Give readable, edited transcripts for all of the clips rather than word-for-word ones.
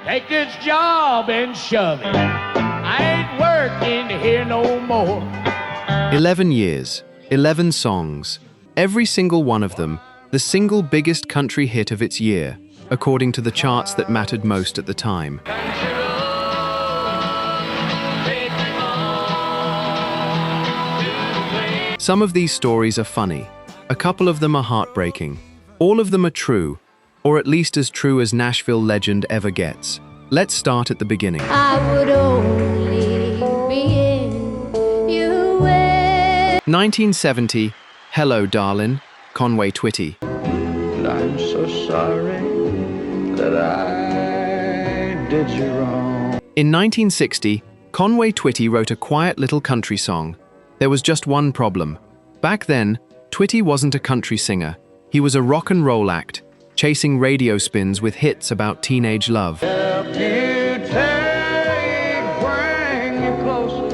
Take this job and shove it. I ain't working here no more. 11 years, 11 songs, every single one of them the single biggest country hit of its year, according to the charts that mattered most at the time. Some of these stories are funny, a couple of them are heartbreaking, all of them are true, or at least as true as Nashville legend ever gets. Let's start at the beginning. I would only be in you way. 1970, Hello Darlin, Conway Twitty. And I'm so sorry that I did you wrong. In 1960, Conway Twitty wrote a quiet little country song. There was just one problem. Back then, Twitty wasn't a country singer. He was a rock and roll act, chasing radio spins with hits about teenage love. Help you bring you closer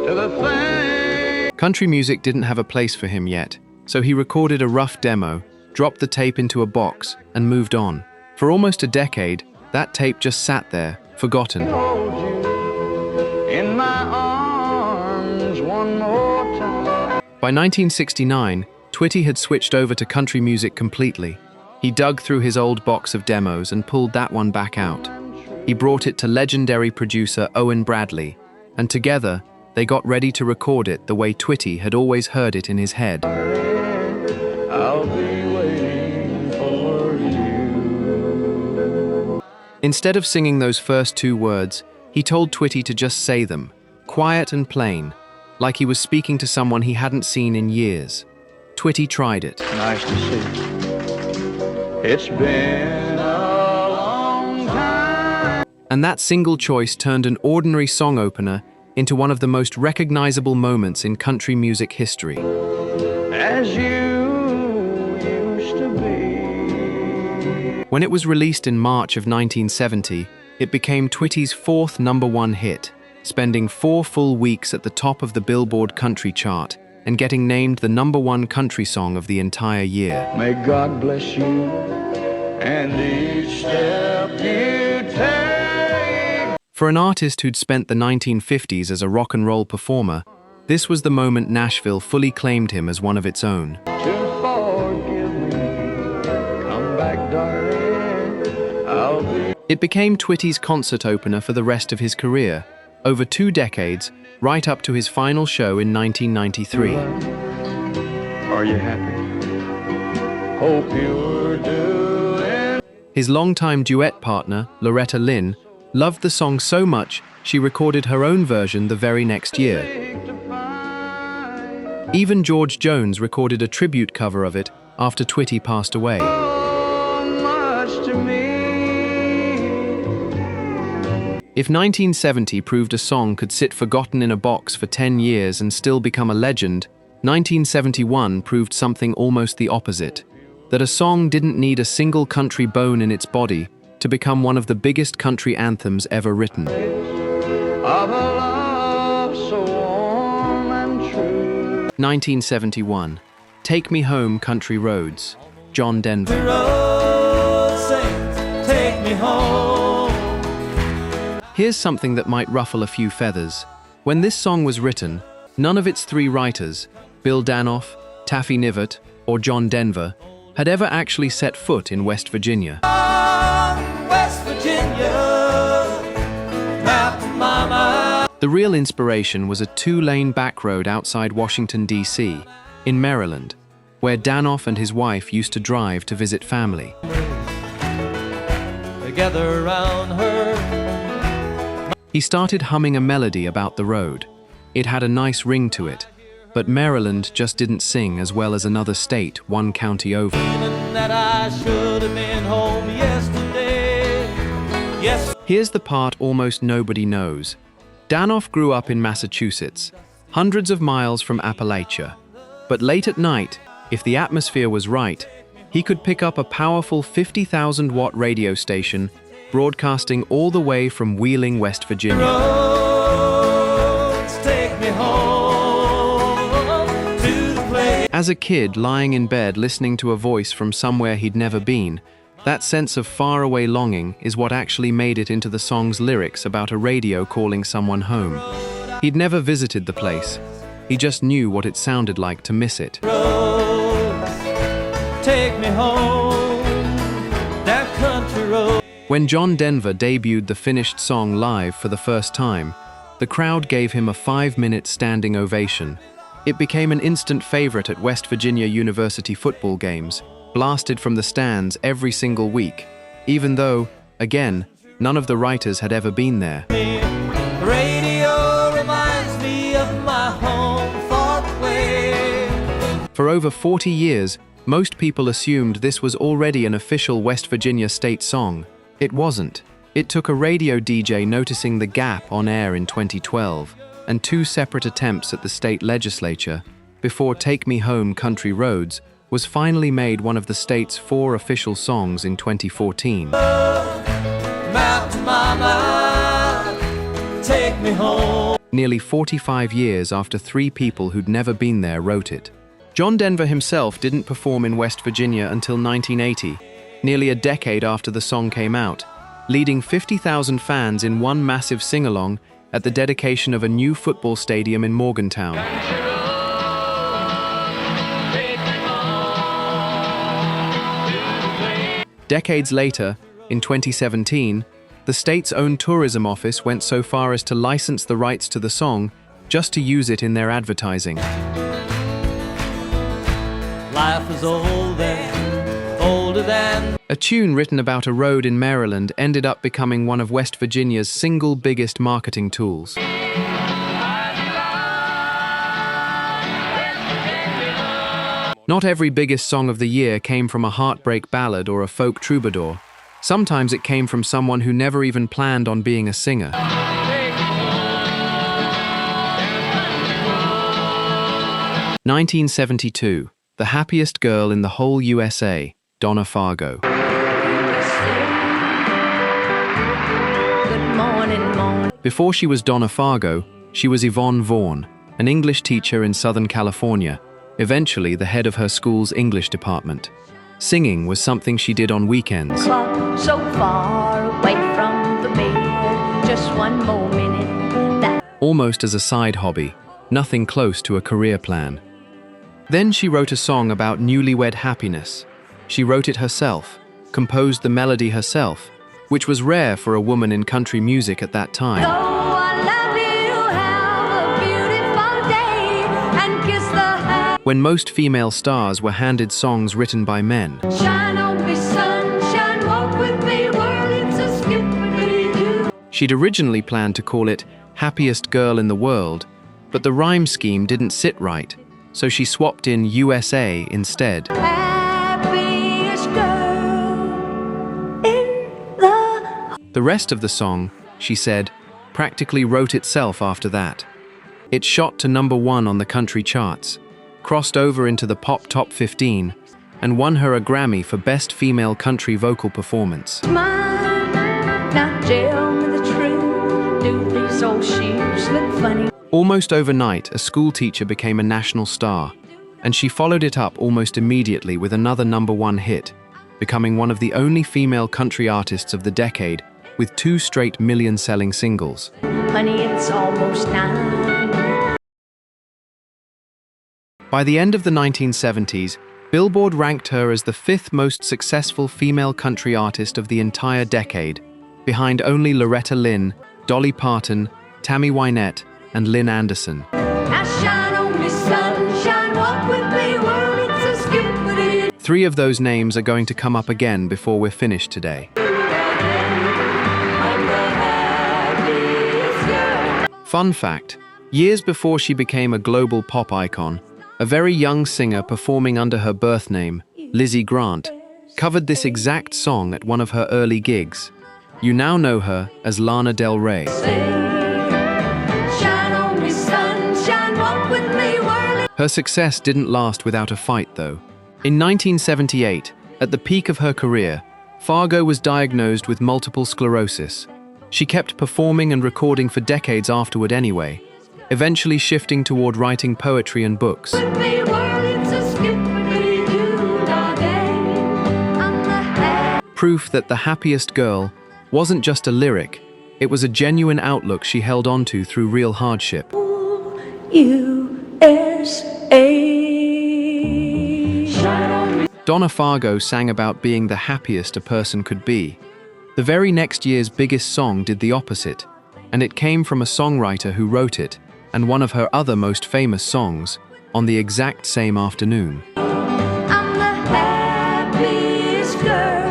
to the thing. Country music didn't have a place for him yet, so he recorded a rough demo, dropped the tape into a box, and moved on. For almost a decade, that tape just sat there, forgotten. Hold you in my arms one more time. By 1969, Twitty had switched over to country music completely. He dug through his old box of demos and pulled that one back out. He brought it to legendary producer Owen Bradley, and together, they got ready to record it the way Twitty had always heard it in his head. I'll be waiting for you. Instead of singing those first two words, he told Twitty to just say them, quiet and plain, like he was speaking to someone he hadn't seen in years. Twitty tried it. Nice to see you. It's been a long time. And that single choice turned an ordinary song opener into one of the most recognizable moments in country music history. As you used to be. When it was released in March of 1970, it became Twitty's fourth #1 hit, spending 4 full weeks at the top of the Billboard country chart and getting named the #1 country song of the entire year. May God bless you and each step you take. For an artist who'd spent the 1950s as a rock and roll performer, this was the moment Nashville fully claimed him as one of its own. To forgive me, come back, darling, I'll be. It became Twitty's concert opener for the rest of his career, over 2 decades, right up to his final show in 1993. Are you happy? Hope you're doing. His longtime duet partner, Loretta Lynn, loved the song so much she recorded her own version the very next year. Even George Jones recorded a tribute cover of it after Twitty passed away. So much to me. If 1970 proved a song could sit forgotten in a box for 10 years and still become a legend, 1971 proved something almost the opposite, that a song didn't need a single country bone in its body to become one of the biggest country anthems ever written. Of a love so warm and true. 1971, Take Me Home, Country Roads, John Denver. Take me home. Here's something that might ruffle a few feathers. When this song was written, none of its 3 writers, Bill Danoff, Taffy Nivatt, or John Denver, had ever actually set foot in West Virginia. West Virginia, Mountain Mama. The real inspiration was a 2-lane back road outside Washington, D.C., in Maryland, where Danoff and his wife used to drive to visit family. Together around her. He started humming a melody about the road. It had a nice ring to it, but Maryland just didn't sing as well as another state 1 county over. That I should have been home yesterday. Yes. Here's the part almost nobody knows. Danoff grew up in Massachusetts, hundreds of miles from Appalachia. But late at night, if the atmosphere was right, he could pick up a powerful 50,000-watt radio station broadcasting all the way from Wheeling, West Virginia. Roads take me home to the place. As a kid lying in bed listening to a voice from somewhere he'd never been, That sense of faraway longing is what actually made it into the song's lyrics about a radio calling someone home. He'd never visited the place. He just knew what it sounded like to miss it. Road, take me home, that country road. When John Denver debuted the finished song live for the first time, the crowd gave him a 5-minute standing ovation. It became an instant favorite at West Virginia University football games, blasted from the stands every single week, even though, again, none of the writers had ever been there. Radio reminds me of my home far away. For over 40 years, most people assumed this was already an official West Virginia state song. It wasn't. It took a radio DJ noticing the gap on air in 2012 and 2 separate attempts at the state legislature before Take Me Home, Country Roads was finally made one of the state's 4 official songs in 2014. Mountain Mama, take me home. Nearly 45 years after 3 people who'd never been there wrote it. John Denver himself didn't perform in West Virginia until 1980, nearly a decade after the song came out, leading 50,000 fans in one massive sing-along at the dedication of a new football stadium in Morgantown. Decades later, in 2017, the state's own tourism office went so far as to license the rights to the song just to use it in their advertising. Life is older than. A tune written about a road in Maryland ended up becoming one of West Virginia's single biggest marketing tools. Not every biggest song of the year came from a heartbreak ballad or a folk troubadour. Sometimes it came from someone who never even planned on being a singer. (1972), the happiest girl in the whole USA, Donna Fargo. Good morning, morning. Before she was Donna Fargo, she was Yvonne Vaughn, an English teacher in Southern California, eventually the head of her school's English department. Singing was something she did on weekends. Clock so far away from the bed. Just one more minute. That Almost as a side hobby, nothing close to a career plan. Then she wrote a song about newlywed happiness. She wrote it herself, composed the melody herself, which was rare for a woman in country music at that time. Oh, I love you. Have a beautiful day and kiss the hand. When most female stars were handed songs written by men. Shine on me, sunshine, walk with me, whirling so skippity-doo. She'd originally planned to call it Happiest Girl in the World, but the rhyme scheme didn't sit right, so she swapped in USA instead. Happiest girl in the... The rest of the song, she said, practically wrote itself after that. It shot to #1 on the country charts, crossed over into the pop top 15, and won her a Grammy for Best Female Country Vocal Performance. Mine, now tell me the truth. Do these old shoes look funny? Almost overnight, a school teacher became a national star, and she followed it up almost immediately with another #1 hit, becoming one of the only female country artists of the decade with 2 straight million-selling singles. Honey, it's almost 9. By the end of the 1970s, Billboard ranked her as the 5th most successful female country artist of the entire decade, behind only Loretta Lynn, Dolly Parton, Tammy Wynette, and Lynn Anderson. Now shine on me, sunshine, walk with me, whirling so skippity. 3 of those names are going to come up again before we're finished today. Fun fact, years before she became a global pop icon, a very young singer performing under her birth name, Lizzie Grant, covered this exact song at one of her early gigs. You now know her as Lana Del Rey. Shine on me, sunshine, walk with me, whirling. Her success didn't last without a fight, though. In 1978, at the peak of her career, Fargo was diagnosed with multiple sclerosis. She kept performing and recording for decades afterward anyway, eventually shifting toward writing poetry and books. With me, whirling so skippity-doo all day. I'm the proof that the Happiest Girl wasn't just a lyric, it was a genuine outlook she held onto through real hardship. USA. Donna Fargo sang about being the happiest a person could be. The very next year's biggest song did the opposite, and it came from a songwriter who wrote it, and one of her other most famous songs, on the exact same afternoon. I'm the happiest girl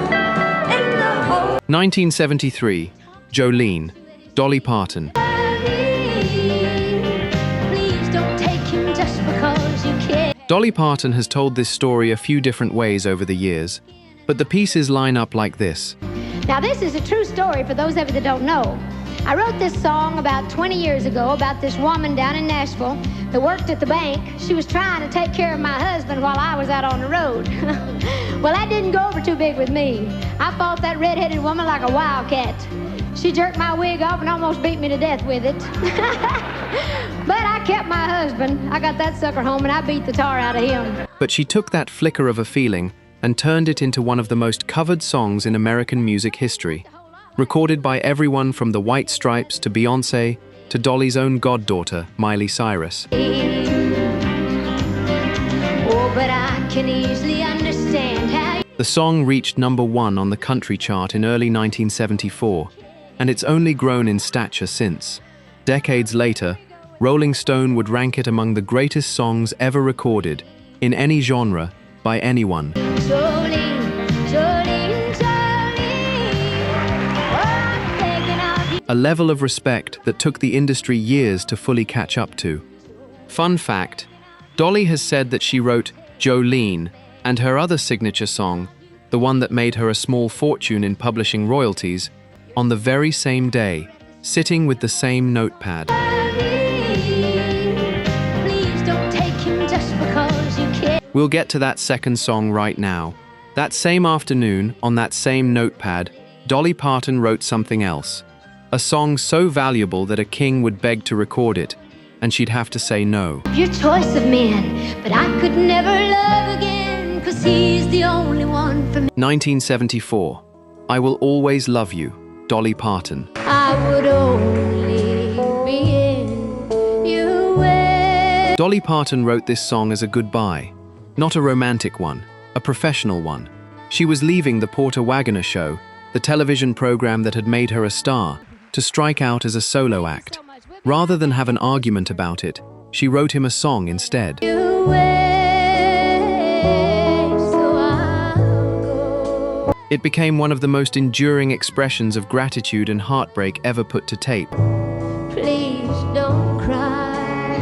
in the whole 1973, Jolene, Dolly Parton. Please don't take him just because you care. Dolly Parton has told this story a few different ways over the years, but the pieces line up like this. Now, this is a true story for those of you that don't know. I wrote this song about 20 years ago about this woman down in Nashville that worked at the bank. She was trying to take care of my husband while I was out on the road. Well, that didn't go over too big with me. I fought that red-headed woman like a wildcat. She jerked my wig off and almost beat me to death with it. But I kept my husband. I got that sucker home and I beat the tar out of him. But she took that flicker of a feeling and turned it into one of the most covered songs in American music history. Recorded by everyone from the White Stripes to Beyoncé to Dolly's own goddaughter, Miley Cyrus. Oh, but I can easily understand how. The song reached #1 on the country chart in early 1974, and it's only grown in stature since. Decades later, Rolling Stone would rank it among the greatest songs ever recorded, in any genre, by anyone. Jolene, Jolene, Jolene. Oh, I'm begging of you. A level of respect that took the industry years to fully catch up to. Fun fact, Dolly has said that she wrote Jolene and her other signature song, the one that made her a small fortune in publishing royalties, on the very same day, sitting with the same notepad. Please don't take him just because you care. We'll get to that second song right now. That same afternoon, on that same notepad, Dolly Parton wrote something else. A song so valuable that a king would beg to record it, and she'd have to say no. Your choice of men, but I could never love again, 'cause he's the only one for me. 1974, I Will Always Love You, Dolly Parton. I would only be in your way. Dolly Parton wrote this song as a goodbye, not a romantic one, a professional one. She was leaving the Porter Wagoner Show, the television program that had made her a star, to strike out as a solo act. Rather than have an argument about it, she wrote him a song instead. Your way, so I'll go. It became one of the most enduring expressions of gratitude and heartbreak ever put to tape. Please don't cry,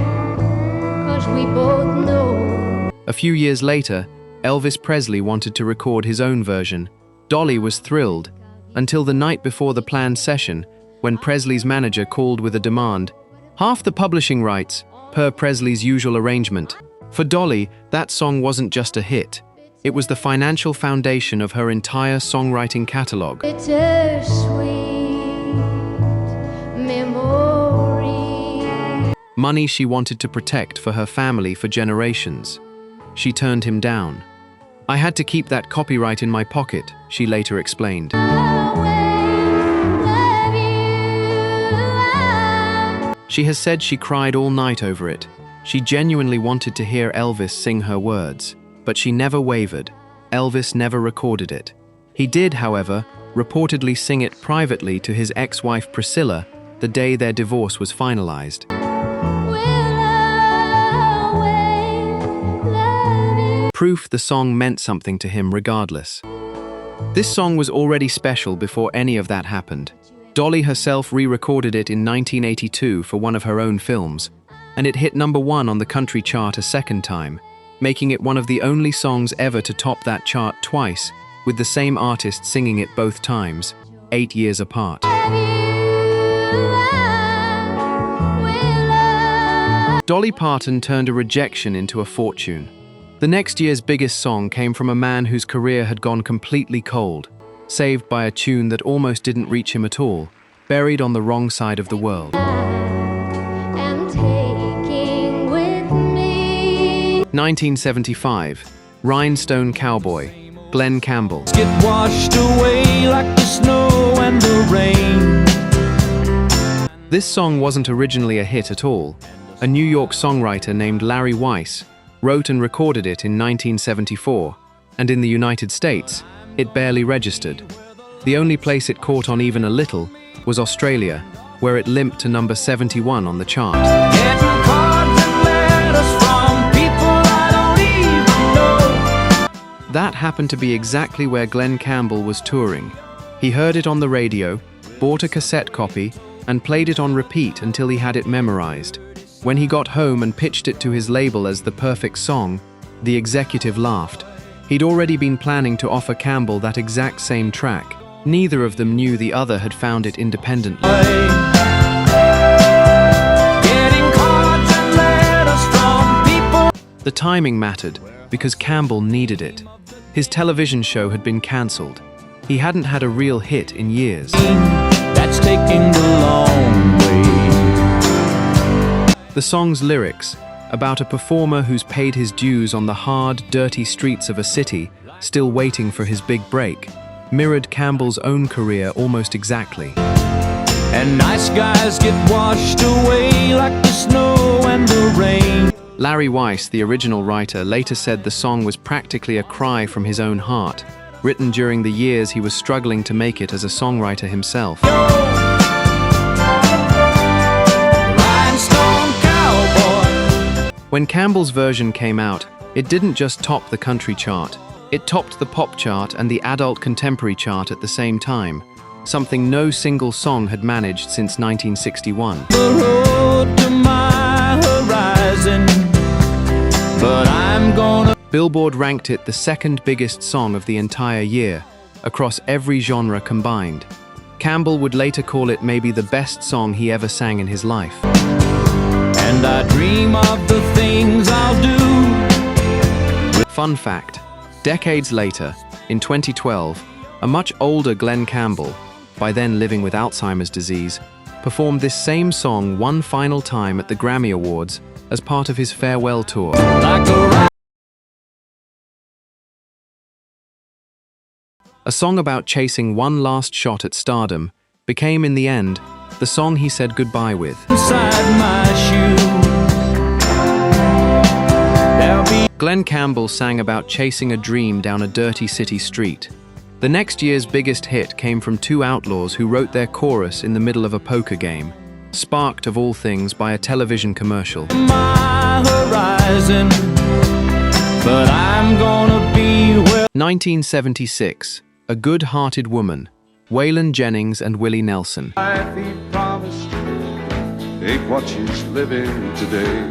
'cause we both know. A few years later, Elvis Presley wanted to record his own version. Dolly was thrilled, until the night before the planned session, when Presley's manager called with a demand. Half the publishing rights, per Presley's usual arrangement. For Dolly, that song wasn't just a hit. It was the financial foundation of her entire songwriting catalog. Bittersweet memory. Money she wanted to protect for her family for generations. She turned him down. I had to keep that copyright in my pocket, she later explained. She has said she cried all night over it. She genuinely wanted to hear Elvis sing her words, but she never wavered. Elvis never recorded it. He did, however, reportedly sing it privately to his ex-wife Priscilla the day their divorce was finalized. Proof the song meant something to him regardless. This song was already special before any of that happened. Dolly herself re-recorded it in 1982 for one of her own films, and it hit #1 on the country chart a second time, making it one of the only songs ever to top that chart twice, with the same artist singing it both times, 8 years apart. Dolly Parton turned a rejection into a fortune. The next year's biggest song came from a man whose career had gone completely cold, saved by a tune that almost didn't reach him at all, buried on the wrong side of the world. I'm taking with me. 1975, Rhinestone Cowboy, Glen Campbell. Get washed away like the snow and the rain. This song wasn't originally a hit at all. A New York songwriter named Larry Weiss wrote and recorded it in 1974, and in the United States, it barely registered. The only place it caught on even a little was Australia, where it limped to number 71 on the chart. Getting cards and letters from people I don't even know. That happened to be exactly where Glen Campbell was touring. He heard it on the radio, bought a cassette copy, and played it on repeat until he had it memorized. When he got home and pitched it to his label as the perfect song, the executive laughed. He'd already been planning to offer Campbell that exact same track. Neither of them knew the other had found it independently. Getting cards and letters from people. The timing mattered because Campbell needed it. His television show had been cancelled. He hadn't had a real hit in years. That's taking the long way. The song's lyrics, about a performer who's paid his dues on the hard, dirty streets of a city, still waiting for his big break, mirrored Campbell's own career almost exactly. And nice guys get washed away like the snow and the rain. Larry Weiss, the original writer, later said the song was practically a cry from his own heart, written during the years he was struggling to make it as a songwriter himself. Rhinestone Cowboy. When Campbell's version came out, it didn't just top the country chart, it topped the pop chart and the adult contemporary chart at the same time, something no single song had managed since 1961. The road to my horizon, but I'm gonna. Billboard ranked it the second biggest song of the entire year, across every genre combined. Campbell would later call it maybe the best song he ever sang in his life. And I dream of the things I'll do. Fun fact, decades later, in 2012, a much older Glen Campbell, by then living with Alzheimer's disease, performed this same song one final time at the Grammy Awards as part of his farewell tour. Like a A song about chasing one last shot at stardom became, in the end, the song he said goodbye with. inside my shoes. There'll be Glen Campbell sang about chasing a dream down a dirty city street. The next year's biggest hit came from two outlaws who wrote their chorus in the middle of a poker game, sparked of all things by a television commercial. my horizon, but I'm gonna be where. 1976, A Good-Hearted Woman, Waylon Jennings and Willie Nelson. Life he promised ain't what she's living today.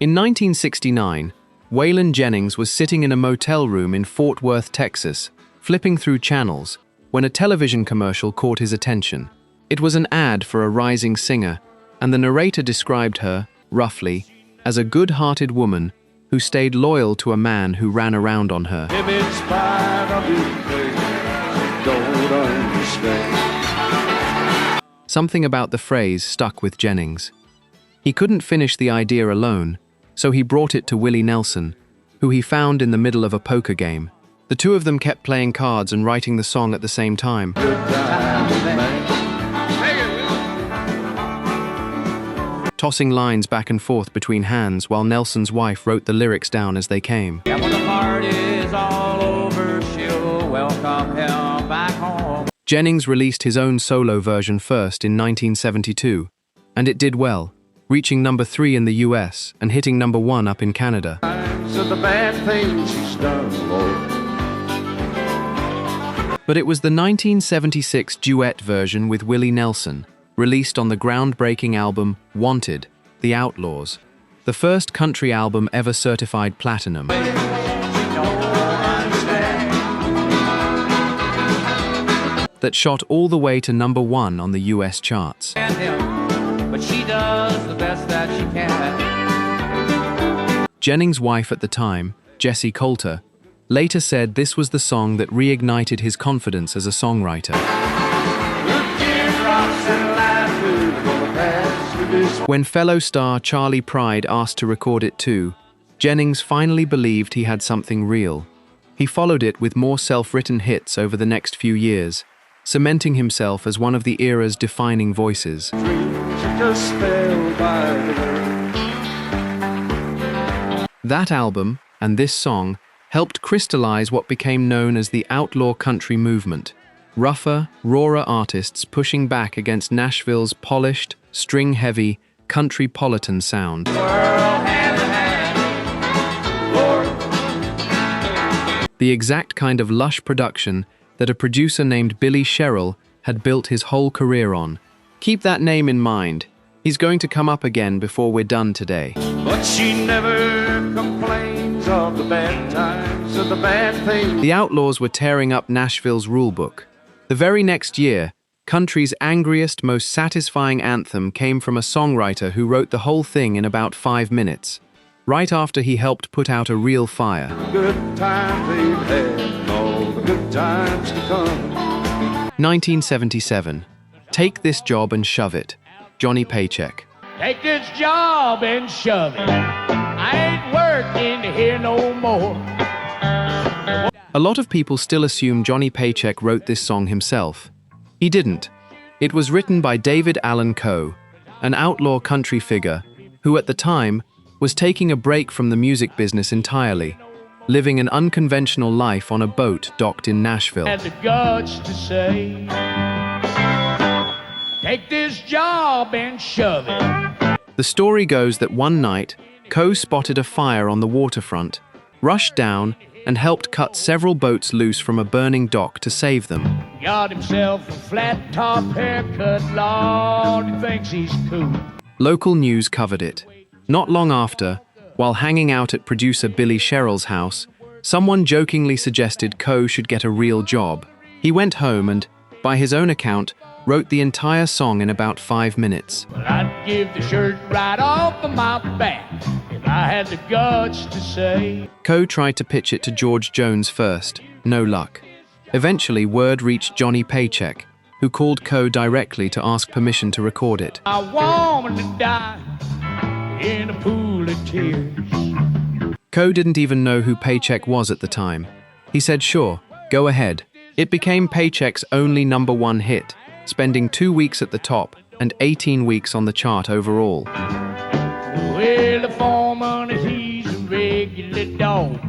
In 1969, Waylon Jennings was sitting in a motel room in Fort Worth, Texas, flipping through channels, when a television commercial caught his attention. It was an ad for a rising singer, and the narrator described her, roughly, as a good-hearted woman who stayed loyal to a man who ran around on her. Him in spite of his pain, don't understand. Something about the phrase stuck with Jennings. He couldn't finish the idea alone, so he brought it to Willie Nelson, who he found in the middle of a poker game. The two of them kept playing cards and writing the song at the same time. Tossing lines back and forth between hands while Nelson's wife wrote the lyrics down as they came. And when the party's all over, she'll welcome him back home. Jennings released his own solo version first in 1972, and it did well, reaching number 3 in the US and hitting number 1 up in Canada. So the bad things he's done, Lord. But it was the 1976 duet version with Willie Nelson, released on the groundbreaking album Wanted, The Outlaws, the first country album ever certified platinum. That shot all the way to number 1 on the US charts. But she does the best that she can. Jennings' wife at the time, Jessie Coulter, later said this was the song that reignited his confidence as a songwriter. When fellow star Charlie Pride asked to record it too, Jennings finally believed he had something real. He followed it with more self-written hits over the next few years, cementing himself as one of the era's defining voices. That album, and this song, helped crystallize what became known as the outlaw country movement. Rougher, rawer artists pushing back against Nashville's polished, string-heavy, country-politan sound. The exact kind of lush production that a producer named Billy Sherrill had built his whole career on. Keep that name in mind. He's going to come up again before we're done today. But she never complains of the bad times or the bad things. The Outlaws were tearing up Nashville's rulebook. The very next year, country's angriest, most satisfying anthem came from a songwriter who wrote the whole thing in about 5 minutes, right after he helped put out a real fire. Good times they've had, all the good times to come. 1977. Take This Job and Shove It. Johnny Paycheck. Take this job and shove it. I ain't working here no more. A lot of people still assume Johnny Paycheck wrote this song himself. He didn't. It was written by David Allan Coe, an outlaw country figure who at the time was taking a break from the music business entirely, living an unconventional life on a boat docked in Nashville. Had the guts to say, take this job and shove it. The story goes that one night, Coe spotted a fire on the waterfront, rushed down, and helped cut several boats loose from a burning dock to save them. Got himself a flat top haircut, Lord, he thinks he's cool. Local news covered it. Not long after, while hanging out at producer Billy Sherrill's house, someone jokingly suggested Coe should get a real job. He went home and, by his own account, wrote the entire song in about 5 minutes. Well, I'd give the shirt right off of my back if I had the guts to say. Coe tried to pitch it to George Jones first. No luck. Eventually, word reached Johnny Paycheck, who called Coe directly to ask permission to record it. I want to die in a pool of tears. Coe didn't even know who Paycheck was at the time. He said, sure, go ahead. It became Paycheck's only #1 hit, spending 2 weeks at the top and 18 weeks on the chart overall. Well, the foreman, he's a regular dog.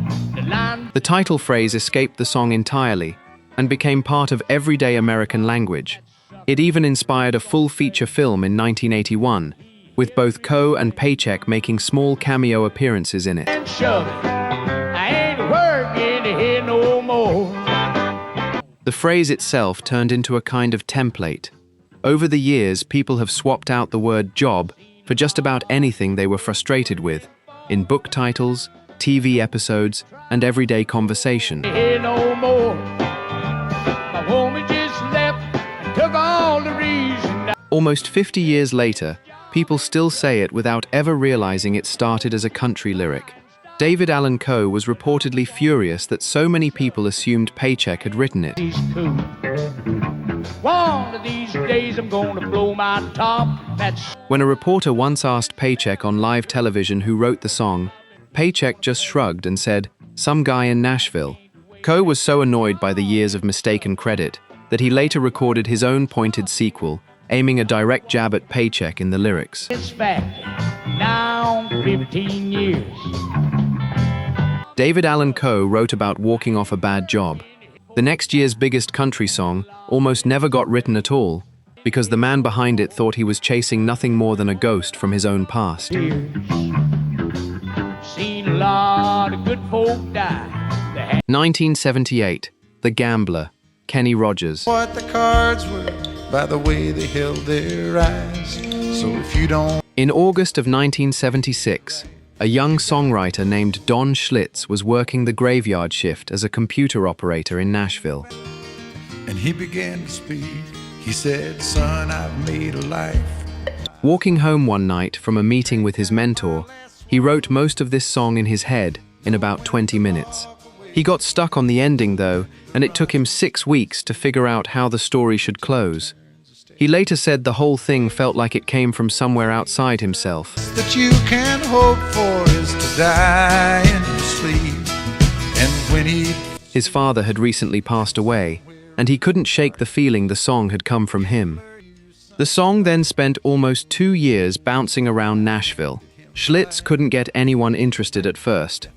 The title phrase escaped the song entirely and became part of everyday American language. It even inspired a full feature film in 1981, with both Coe and Paycheck making small cameo appearances in it. Shove it. I ain't working here no more. The phrase itself turned into a kind of template. Over the years, people have swapped out the word job for just about anything they were frustrated with, in book titles, TV episodes, and everyday conversation. Here no more. My woman just left and took all the reason. Almost 50 years later, people still say it without ever realizing it started as a country lyric. David Allan Coe was reportedly furious that so many people assumed Paycheck had written it. He's cool. One of these days I'm gonna blow my top. That's When a reporter once asked Paycheck on live television who wrote the song, Paycheck just shrugged and said, "Some guy in Nashville." Coe was so annoyed by the years of mistaken credit that he later recorded his own pointed sequel, aiming a direct jab at Paycheck in the lyrics. it's fact. Now 15 years. David Allan Coe wrote about walking off a bad job. The next year's biggest country song almost never got written at all, because the man behind it thought he was chasing nothing more than a ghost from his own past. Seen a lot of good folk die. 1978, The Gambler, Kenny Rogers. What the cards were by the way they held their eyes. So if you don't In August of 1976, a young songwriter named Don Schlitz was working the graveyard shift as a computer operator in Nashville. and he began to speak, he said, son, I've made a life. Walking home one night from a meeting with his mentor, he wrote most of this song in his head in about 20 minutes. He got stuck on the ending though, and it took him 6 weeks to figure out how the story should close. He later said the whole thing felt like it came from somewhere outside himself. That you can hope for is to die in your sleep. And when he His father had recently passed away, and he couldn't shake the feeling the song had come from him. The song then spent almost 2 years bouncing around Nashville. Schlitz couldn't get anyone interested at first.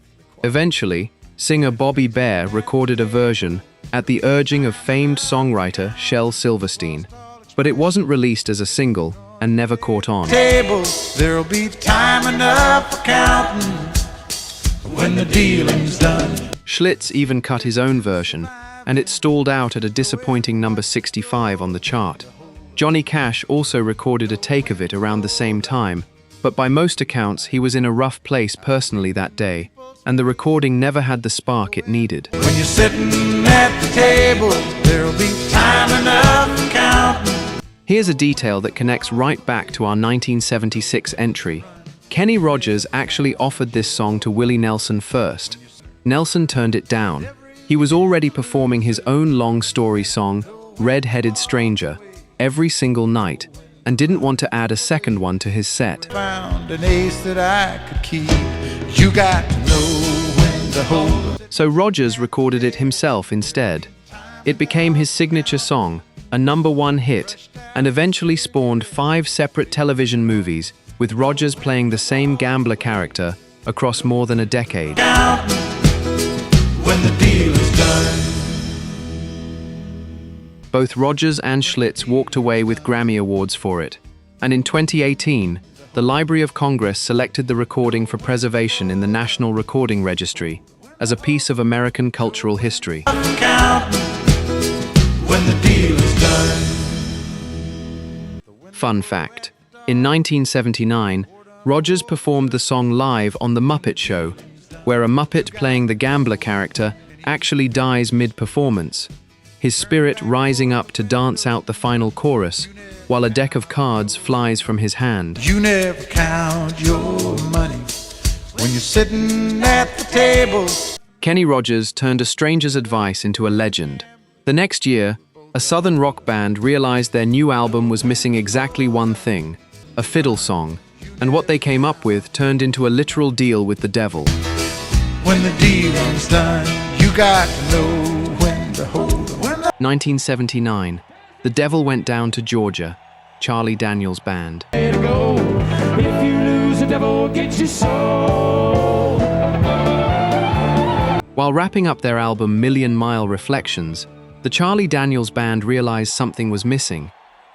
Eventually, singer Bobby Bare recorded a version at the urging of famed songwriter Shel Silverstein, but it wasn't released as a single and never caught on. Tables, there'll be time enough for counting when the dealing's done. Schlitz even cut his own version, and it stalled out at a disappointing number 65 on the chart. Johnny Cash also recorded a take of it around the same time, but by most accounts he was in a rough place personally that day, and the recording never had the spark it needed. When you're sitting at the table, there'll be time enough for counting. Here's a detail that connects right back to our 1976 entry. Kenny Rogers actually offered this song to Willie Nelson first. Nelson turned it down. He was already performing his own long-story song, Red-Headed Stranger, every single night, and didn't want to add a second one to his set. Found an ace that I could keep. You got to know when to hold it. So Rogers recorded it himself instead. It became his signature song, a #1 hit, and eventually spawned 5 separate television movies, with Rogers playing the same gambler character across more than a decade. When the deal is done. Both Rogers and Schlitz walked away with Grammy Awards for it, and in 2018, the Library of Congress selected the recording for preservation in the National Recording Registry as a piece of American cultural history. When the deal is done. Fun fact: in 1979, Rogers performed the song live on The Muppet Show, where a Muppet playing the gambler character actually dies mid-performance, his spirit rising up to dance out the final chorus, while a deck of cards flies from his hand. You never count your money when you're sitting at the table. Kenny Rogers turned a stranger's advice into a legend. The next year, a southern rock band realized their new album was missing exactly one thing, a fiddle song, and what they came up with turned into a literal deal with the devil. When the dealing's done, you got to know when to hold it. 1979, the devil went down to Georgia, Charlie Daniels Band. Way to go. If you lose, the devil gets your soul. While wrapping up their album Million Mile Reflections, the Charlie Daniels Band realized something was missing.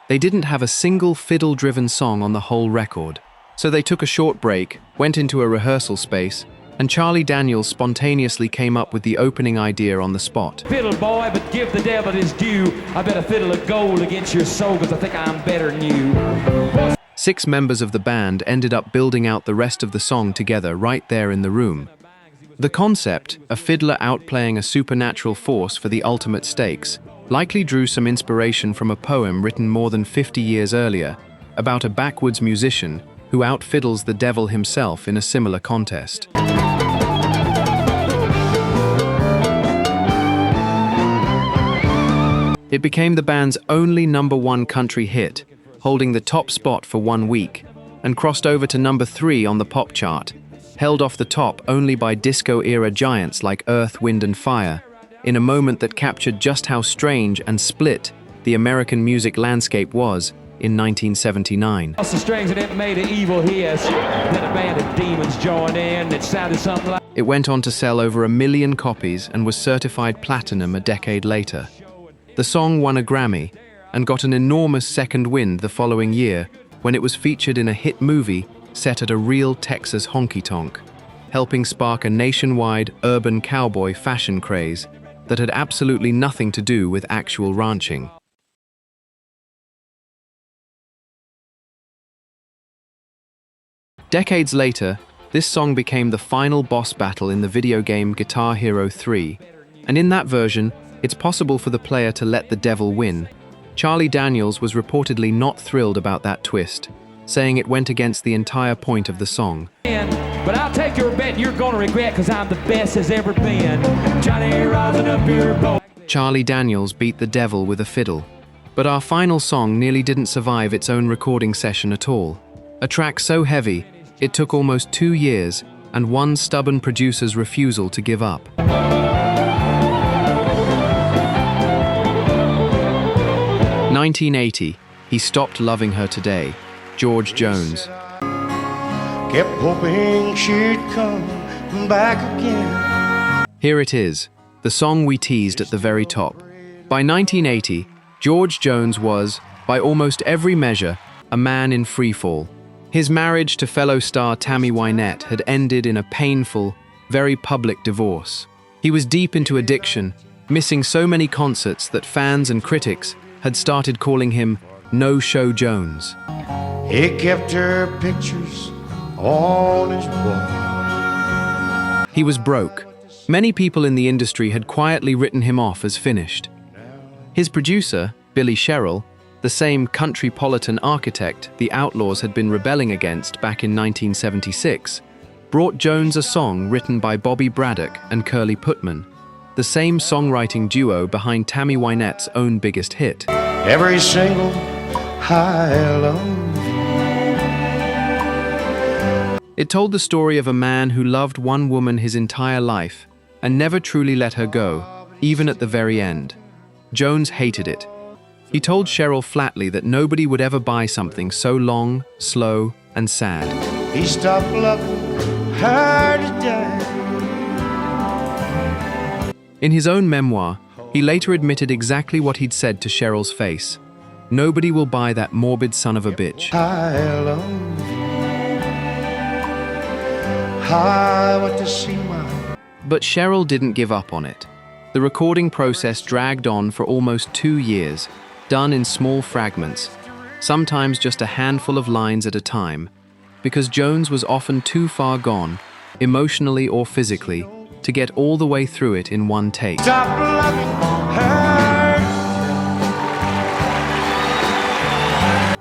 They didn't have a single fiddle-driven song on the whole record. So they took a short break, went into a rehearsal space, and Charlie Daniels spontaneously came up with the opening idea on the spot. Fiddle boy, but give the devil his due. I bet a fiddle of gold against your soul, cause I think I'm better than you. 6 members of the band ended up building out the rest of the song together right there in the room. The concept, a fiddler outplaying a supernatural force for the ultimate stakes, likely drew some inspiration from a poem written more than 50 years earlier about a backwoods musician who outfiddles the devil himself in a similar contest. It became the band's only #1 country hit, holding the top spot for 1 week, and crossed over to #3 on the pop chart, held off the top only by disco-era giants like Earth, Wind and Fire, in a moment that captured just how strange and split the American music landscape was in 1979. The strings and it made an evil hiss. Then a band of demons joined in. It sounded something like... It went on to sell over 1 million copies and was certified platinum a decade later. The song won a Grammy and got an enormous second wind the following year when it was featured in a hit movie set at a real Texas honky-tonk, helping spark a nationwide urban cowboy fashion craze that had absolutely nothing to do with actual ranching. Decades later, this song became the final boss battle in the video game Guitar Hero 3, and in that version, it's possible for the player to let the devil win. Charlie Daniels was reportedly not thrilled about that twist, saying it went against the entire point of the song. But I'll take your bet you're gonna regret, cause I'm the best as ever been. Johnny rising up your boat. Charlie Daniels beat the devil with a fiddle, but our final song nearly didn't survive its own recording session at all. A track so heavy, it took almost 2 years and one stubborn producer's refusal to give up. 1980, he stopped loving her today. George Jones. Kept hoping she'd come back again. Here it is, the song we teased at the very top. By 1980, George Jones was, by almost every measure, a man in freefall. His marriage to fellow star Tammy Wynette had ended in a painful, very public divorce. He was deep into addiction, missing so many concerts that fans and critics had started calling him No-Show Jones. He kept her pictures on his wall. He was broke. Many people in the industry had quietly written him off as finished. His producer, Billy Sherrill, the same countrypolitan architect the Outlaws had been rebelling against back in 1976, brought Jones a song written by Bobby Braddock and Curly Putman, the same songwriting duo behind Tammy Wynette's own biggest hit. Every single high low. It told the story of a man who loved one woman his entire life and never truly let her go, even at the very end. Jones hated it. He told Sherrill flatly that nobody would ever buy something so long, slow, and sad. He stopped loving her today. In his own memoir, he later admitted exactly what he'd said to Sherrill's face. Nobody will buy that morbid son of a bitch. High low. I want to see my. But Sherrill didn't give up on it. The recording process dragged on for almost 2 years, done in small fragments, sometimes just a handful of lines at a time, because Jones was often too far gone, emotionally or physically, to get all the way through it in one take. Stop loving her.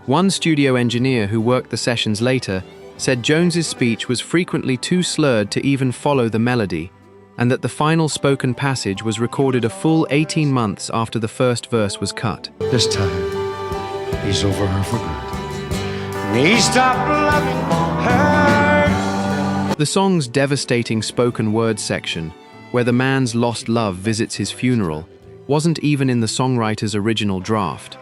One studio engineer who worked the sessions later said Jones's speech was frequently too slurred to even follow the melody, and that the final spoken passage was recorded a full 18 months after the first verse was cut. This time, he's over her for good. And he stopped loving her. The song's devastating spoken word section, where the man's lost love visits his funeral, wasn't even in the songwriter's original draft.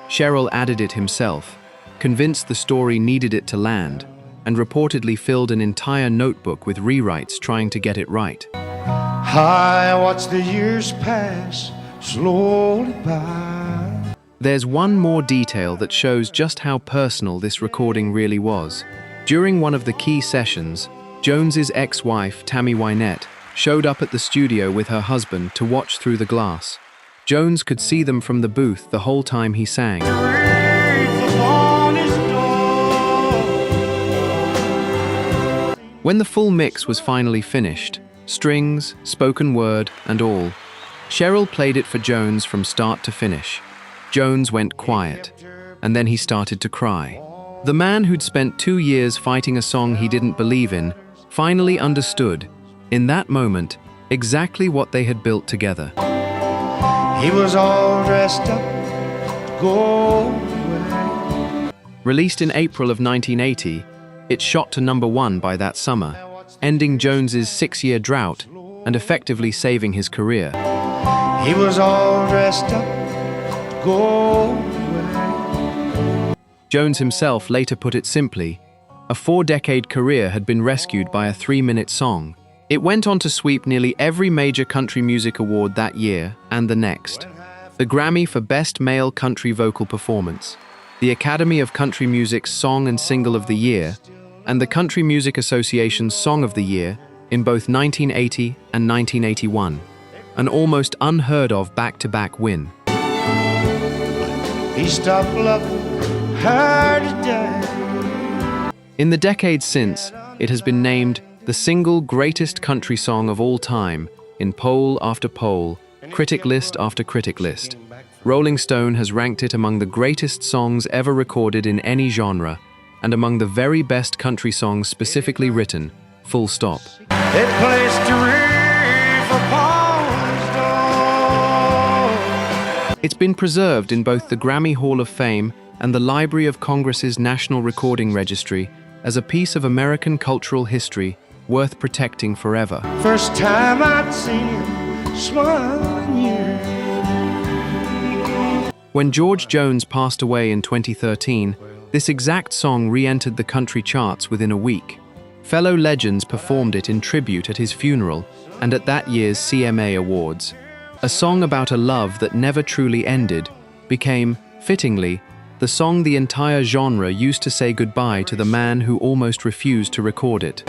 Sherrill added it himself, convinced the story needed it to land, and reportedly filled an entire notebook with rewrites trying to get it right. I watch the years pass slowly by. There's one more detail that shows just how personal this recording really was. During one of the key sessions, Jones's ex-wife, Tammy Wynette, showed up at the studio with her husband to watch through the glass. Jones could see them from the booth the whole time he sang. When the full mix was finally finished, strings, spoken word, and all, Sherrill played it for Jones from start to finish. Jones went quiet, and then he started to cry. The man who'd spent 2 years fighting a song he didn't believe in finally understood, in that moment, exactly what they had built together. He was all dressed up to go away. Released in April of 1980, it shot to #1 by that summer, ending Jones's 6-year drought and effectively saving his career. He was all dressed up to go away. Jones himself later put it simply, a 4-decade career had been rescued by a 3-minute song. It went on to sweep nearly every major country music award that year and the next. The Grammy for Best Male Country Vocal Performance, the Academy of Country Music's Song and Single of the Year, and the Country Music Association's Song of the Year in both 1980 and 1981, an almost unheard of back-to-back win. He stopped loving her today. In the decades since, it has been named the single greatest country song of all time in poll after poll, critic list after critic list. Rolling Stone has ranked it among the greatest songs ever recorded in any genre, and among the very best country songs specifically written, full stop. It placed a wreath upon his door. It's been preserved in both the Grammy Hall of Fame and the Library of Congress's National Recording Registry as a piece of American cultural history worth protecting forever. First time I'd seen him smiling you. When George Jones passed away in 2013, this exact song re-entered the country charts within a week. Fellow legends performed it in tribute at his funeral and at that year's CMA Awards. A song about a love that never truly ended became, fittingly, the song the entire genre used to say goodbye to the man who almost refused to record it.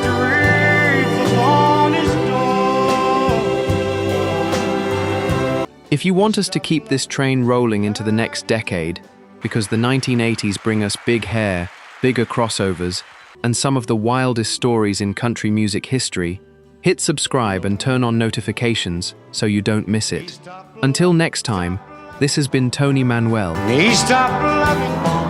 If you want us to keep this train rolling into the next decade, because the 1980s bring us big hair, bigger crossovers, and some of the wildest stories in country music history, hit subscribe and turn on notifications so you don't miss it. Until next time, this has been Thoneey Manuel. He stopped loving